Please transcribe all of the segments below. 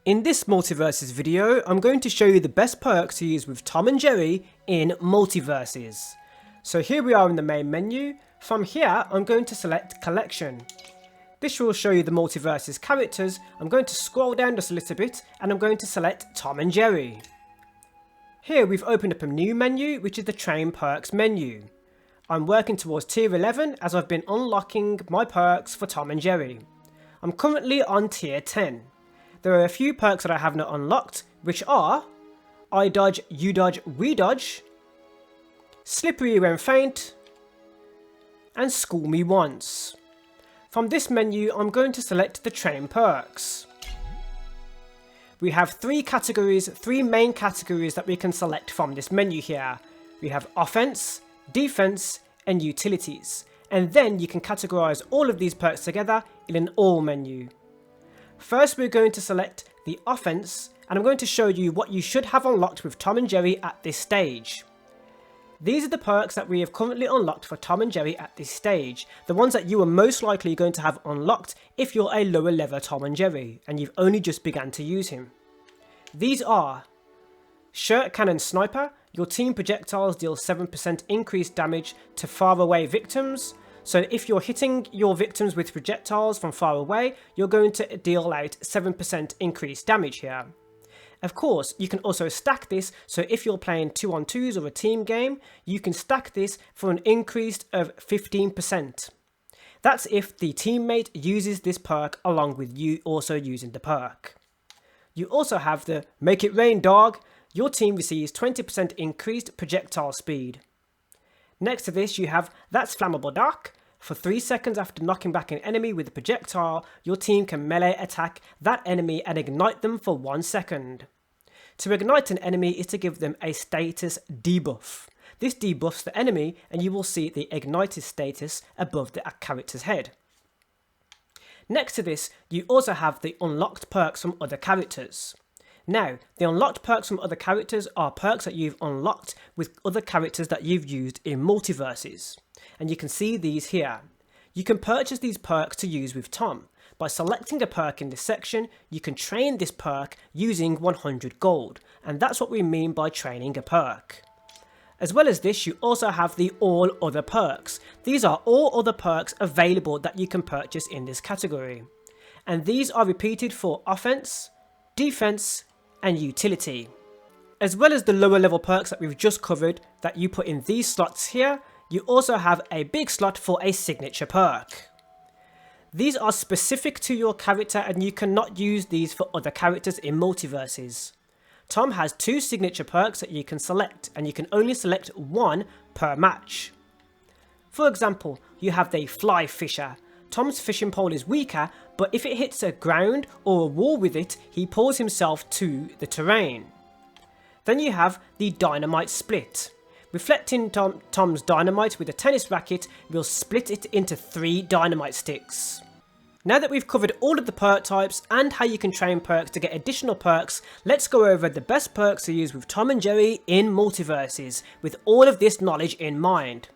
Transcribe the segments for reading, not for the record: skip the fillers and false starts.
In this Multiversus video, I'm going to show you the best perks to use with Tom and Jerry in Multiversus. So here we are in the main menu. From here, I'm going to select Collection. This will show you the Multiversus characters. I'm going to scroll down just a little bit and I'm going to select Tom and Jerry. Here we've opened up a new menu, which is the Train Perks menu. I'm working towards tier 11 as I've been unlocking my perks for Tom and Jerry. I'm currently on tier 10. There are a few perks that I have not unlocked, which are I dodge, you dodge, we dodge, slippery when faint, and school me once. From this menu, I'm going to select the train perks. We have three main categories that we can select from this menu here. We have offense, defense, and utilities. And then you can categorize all of these perks together in an all menu. First, we're going to select the offense, and I'm going to show you what you should have unlocked with Tom and Jerry at this stage. These are the perks that we have currently unlocked for Tom and Jerry at this stage, the ones that you are most likely going to have unlocked if you're a lower level Tom and Jerry, and you've only just begun to use him. These are Shirt Cannon Sniper. Your team projectiles deal 7% increased damage to far away victims. So if you're hitting your victims with projectiles from far away, you're going to deal out 7% increased damage here. Of course, you can also stack this, so if you're playing 2-on-2s or a team game, you can stack this for an increase of 15%. That's if the teammate uses this perk along with you also using the perk. You also have the Make It Rain Dog. Your team receives 20% increased projectile speed. Next to this, you have That's Flammable Doc. For 3 seconds after knocking back an enemy with a projectile, your team can melee attack that enemy and ignite them for 1 second. To ignite an enemy is to give them a status debuff. This debuffs the enemy and you will see the ignited status above the character's head. Next to this, you also have the unlocked perks from other characters. Now, the unlocked perks from other characters are perks that you've unlocked with other characters that you've used in Multiversus. And you can see these here. You can purchase these perks to use with Tom. By selecting a perk in this section, you can train this perk using 100 gold. And that's what we mean by training a perk. As well as this, you also have the all other perks. These are all other perks available that you can purchase in this category. And these are repeated for offense, defense, and utility. As well as the lower level perks that we've just covered that you put in these slots here, you also have a big slot for a signature perk. These are specific to your character and you cannot use these for other characters in Multiversus. Tom has 2 signature perks that you can select and you can only select 1 per match. For example, you have the Fly Fisher. Tom's fishing pole is weaker, but if it hits a ground or a wall with it, he pulls himself to the terrain. Then you have the Dynamite Split. Reflecting Tom's dynamite with a tennis racket will split it into 3 dynamite sticks. Now that we've covered all of the perk types and how you can train perks to get additional perks, let's go over the best perks to use with Tom and Jerry in Multiversus with all of this knowledge in mind.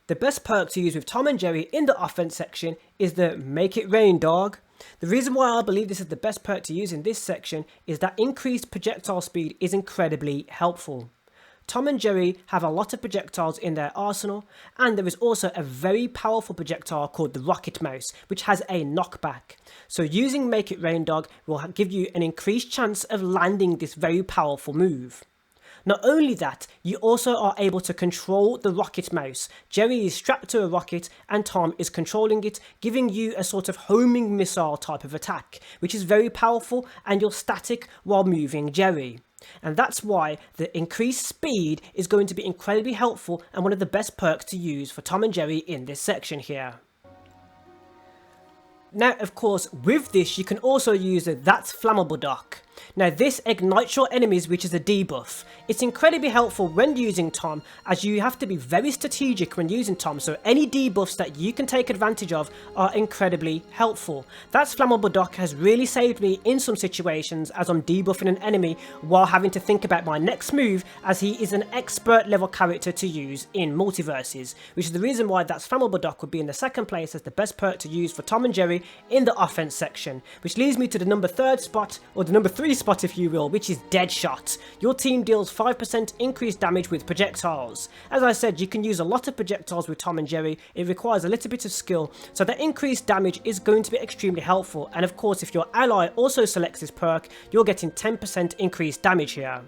The best perk to use with Tom and Jerry in the offense section is the Make It Rain Dog. The reason why I believe this is the best perk to use in this section is that increased projectile speed is incredibly helpful. Tom and Jerry have a lot of projectiles in their arsenal, and there is also a very powerful projectile called the Rocket Mouse, which has a knockback. So using Make It Rain Dog will give you an increased chance of landing this very powerful move. Not only that, you also are able to control the Rocket Mouse. Jerry is strapped to a rocket and Tom is controlling it, giving you a sort of homing missile type of attack, which is very powerful and you're static while moving Jerry. And that's why the increased speed is going to be incredibly helpful and one of the best perks to use for Tom and Jerry in this section here. Now, of course, with this, you can also use the That's Flammable Doc. Now, this ignites your enemies, which is a debuff. It's incredibly helpful when using Tom, as you have to be very strategic when using Tom, so any debuffs that you can take advantage of are incredibly helpful. That's Flammable Doc has really saved me in some situations as I'm debuffing an enemy while having to think about my next move, as he is an expert level character to use in Multiversus, which is the reason why That's Flammable Doc would be in the second place as the best perk to use for Tom and Jerry in the offense section, which leads me to the number 3 silly spot if you will, which is Deadshot. Your team deals 5% increased damage with projectiles. As I said, you can use a lot of projectiles with Tom and Jerry. It requires a little bit of skill, so the increased damage is going to be extremely helpful. And of course, if your ally also selects this perk, you're getting 10% increased damage here.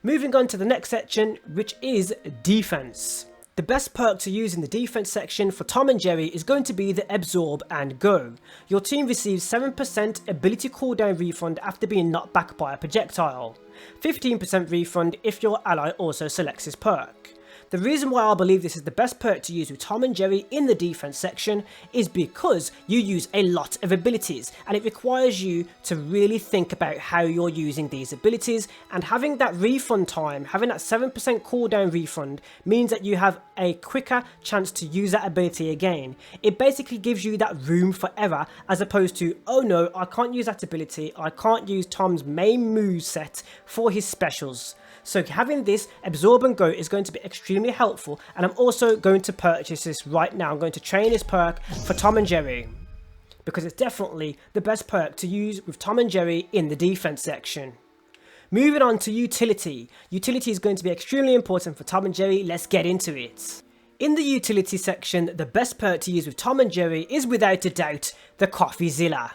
Moving on to the next section, which is defense. The best perk to use in the defense section for Tom and Jerry is going to be the Absorb and Go. Your team receives 7% ability cooldown refund after being knocked back by a projectile. 15% refund if your ally also selects this perk. The reason why I believe this is the best perk to use with Tom and Jerry in the defense section is because you use a lot of abilities and it requires you to really think about how you're using these abilities, and having that refund time, having that 7% cooldown refund means that you have a quicker chance to use that ability again. It basically gives you that room for error as opposed to, oh no, I can't use that ability, I can't use Tom's main move set for his specials. So having this Absorb and Go is going to be extremely helpful, and I'm also going to purchase this right now. I'm going to train this perk for Tom and Jerry because it's definitely the best perk to use with Tom and Jerry in the defense section. Moving on to utility. Utility is going to be extremely important for Tom and Jerry. Let's get into it. In the utility section, the best perk to use with Tom and Jerry is without a doubt the CoffeeZilla.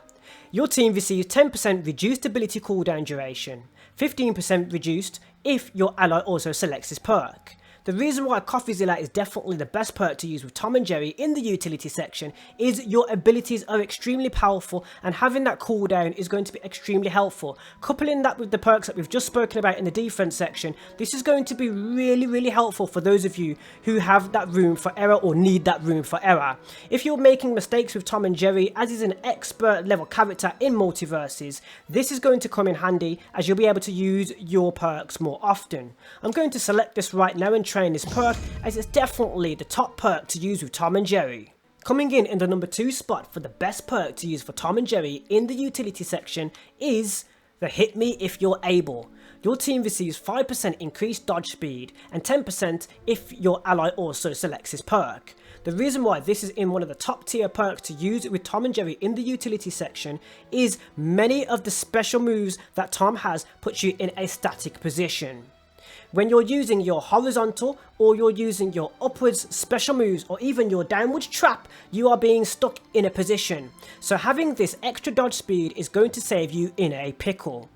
Your team receives 10% reduced ability cooldown duration, 15% reduced if your ally also selects this perk. The reason why CoffeeZilla is definitely the best perk to use with Tom and Jerry in the utility section is your abilities are extremely powerful, and having that cooldown is going to be extremely helpful. Coupling that with the perks that we've just spoken about in the defense section, this is going to be really helpful for those of you who have that room for error or need that room for error. If you're making mistakes with Tom and Jerry, as is an expert level character in Multiversus, this is going to come in handy as you'll be able to use your perks more often. I'm going to select this right now and train this perk, as it's definitely the top perk to use with Tom and Jerry. Coming in the number 2 spot for the best perk to use for Tom and Jerry in the utility section is the Hit Me If You're Able. Your team receives 5% increased dodge speed and 10% if your ally also selects this perk. The reason why this is in one of the top tier perks to use with Tom and Jerry in the utility section is many of the special moves that Tom has put you in a static position. When you're using your horizontal or you're using your upwards special moves or even your downwards trap, you are being stuck in a position. So having this extra dodge speed is going to save you in a pickle.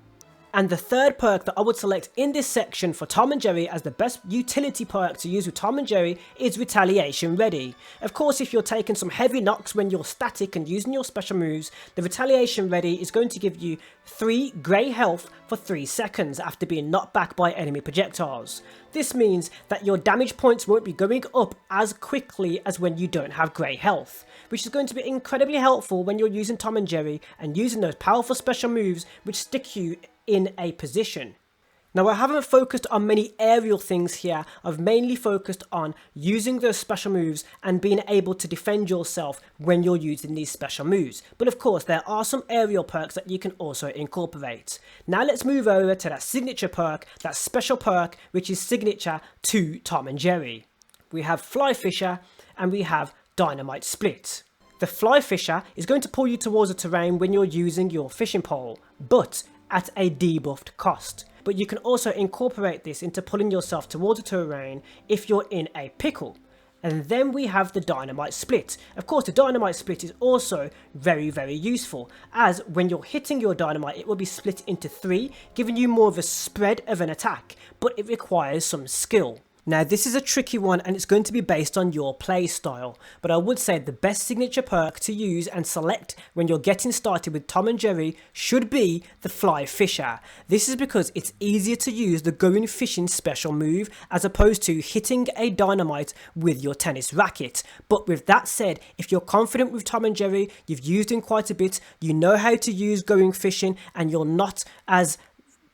And the third perk that I would select in this section for Tom and Jerry as the best utility perk to use with Tom and Jerry is Retaliation Ready. Of course, if you're taking some heavy knocks when you're static and using your special moves, the Retaliation Ready is going to give you 3 grey health for 3 seconds after being knocked back by enemy projectiles. This means that your damage points won't be going up as quickly as when you don't have grey health, which is going to be incredibly helpful when you're using Tom and Jerry and using those powerful special moves which stick you in a position. Now, I haven't focused on many aerial things here. I've mainly focused on using those special moves and being able to defend yourself when you're using these special moves. But of course, there are some aerial perks that you can also incorporate. Now let's move over to that signature perk, that special perk, which is signature to Tom and Jerry. We have Fly Fisher and we have Dynamite Split. The Fly Fisher is going to pull you towards the terrain when you're using your fishing pole, but at a debuffed cost. But you can also incorporate this into pulling yourself towards the terrain if you're in a pickle. And then we have the Dynamite Split. Of course, the Dynamite Split is also very useful, as when you're hitting your dynamite, it will be split into 3, giving you more of a spread of an attack, but it requires some skill. Now, this is a tricky one and it's going to be based on your play style, but I would say the best signature perk to use and select when you're getting started with Tom and Jerry should be the Fly Fisher. This is because it's easier to use the going fishing special move as opposed to hitting a dynamite with your tennis racket. But with that said, if you're confident with Tom and Jerry, you've used him quite a bit, you know how to use going fishing, and you're not as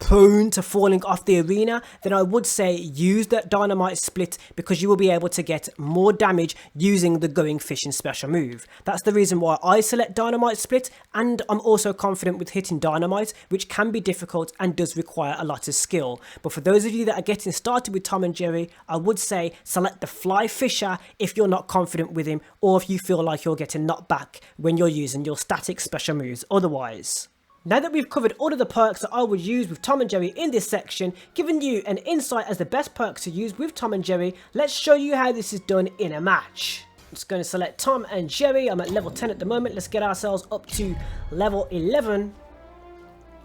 prone to falling off the arena, then I would say use that Dynamite Split because you will be able to get more damage using the going fishing special move. That's the reason why I select Dynamite Split, and I'm also confident with hitting dynamite, which can be difficult and does require a lot of skill. But for those of you that are getting started with Tom and Jerry, I would say select the Fly Fisher if you're not confident with him, or if you feel like you're getting knocked back when you're using your static special moves otherwise. Now that we've covered all of the perks that I would use with Tom and Jerry in this section, giving you an insight as the best perks to use with Tom and Jerry, let's show you how this is done in a match. I'm just going to select Tom and Jerry. I'm at level 10 at the moment. Let's get ourselves up to level 11.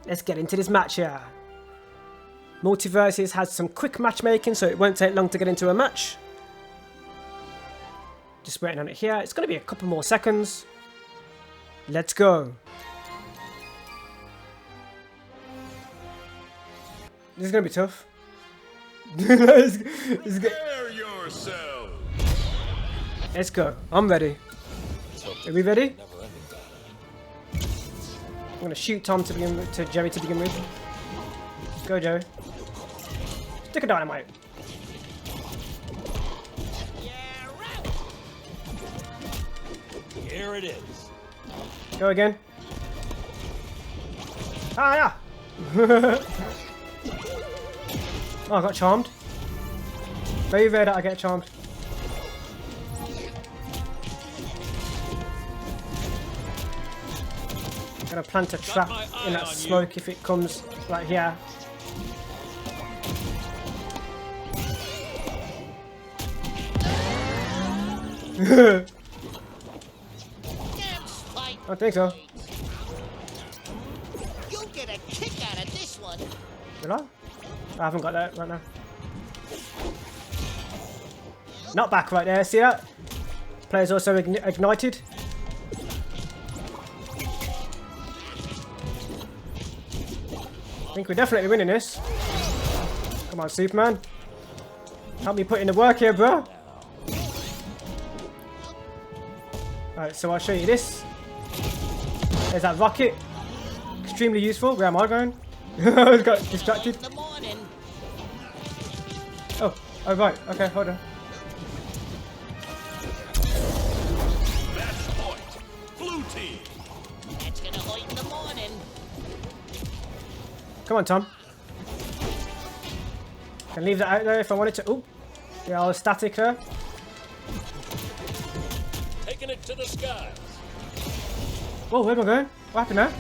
Let's get into this match here. Multiversus has some quick matchmaking, so it won't take long to get into a match. Just waiting on it here. It's going to be a couple more seconds. Let's go. This is going to be tough. Prepare yourself. Let's go. I'm ready. Are we ready? I'm going to shoot Tom to begin with, to Jerry to begin with. Go, Jerry. Stick a dynamite. Here it is. Go again. Ah, yeah. Oh, I got charmed. Very rare that I get charmed. I'm gonna plant a trap in that smoke if it comes right here. I don't think so. You'll get a kick out of this one. Did I? I haven't got that right now. Not back right there, see that? Player's also ignited. I think we're definitely winning this. Come on, Superman. Help me put in the work here, bro. Alright, so I'll show you this. There's that rocket. Extremely useful. Where am I going? I got distracted. Oh, right. Okay, hold on. Match point. Blue team. That's gonna hurt in the morning. Come on, Tom. Can leave that out there if I wanted to. Oh, yeah, I was static there. Taking it to the skies. Whoa, where am I going? What happened there?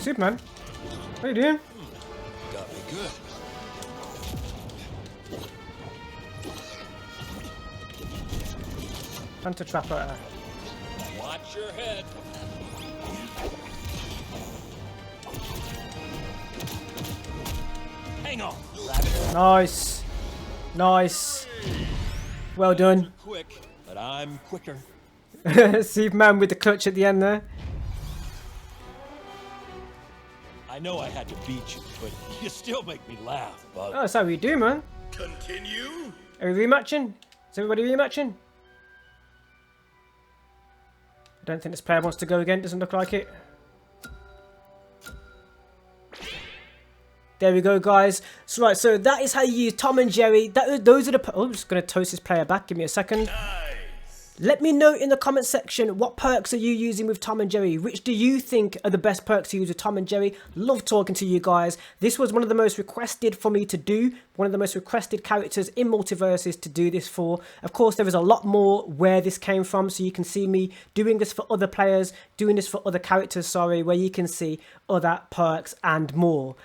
Superman, what are you doing? Got me good. Plant a trap right there. Watch your head. Hang on. Nice. Nice. Well done. Quick, but I'm quicker. Superman with the clutch at the end there. I know I had to beat you, but you still make me laugh, bud. Oh, that's how we do, man. Continue. Are we rematching? Is everybody rematching? I don't think this player wants to go again. Doesn't look like it. There we go, guys. So, right, so that is how you use Tom and Jerry. Those are the... Oh, I'm just going to toast this player back. Give me a second. Nice. Let me know in the comment section, what perks are you using with Tom and Jerry? Which do you think are the best perks to use with Tom and Jerry? Love talking to you guys. This was one of the most requested for me to do. One of the most requested characters in Multiversus to do this for. Of course, there is a lot more where this came from. So you can see me doing this for other players, doing this for other characters, sorry, where you can see other perks and more.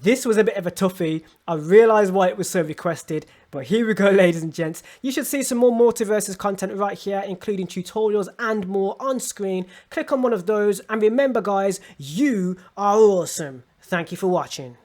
This was a bit of a toughie. I realised why it was so requested, but here we go, ladies and gents. You should see some more Multiversus content right here, including tutorials and more on screen. Click on one of those, and remember guys, you are awesome. Thank you for watching.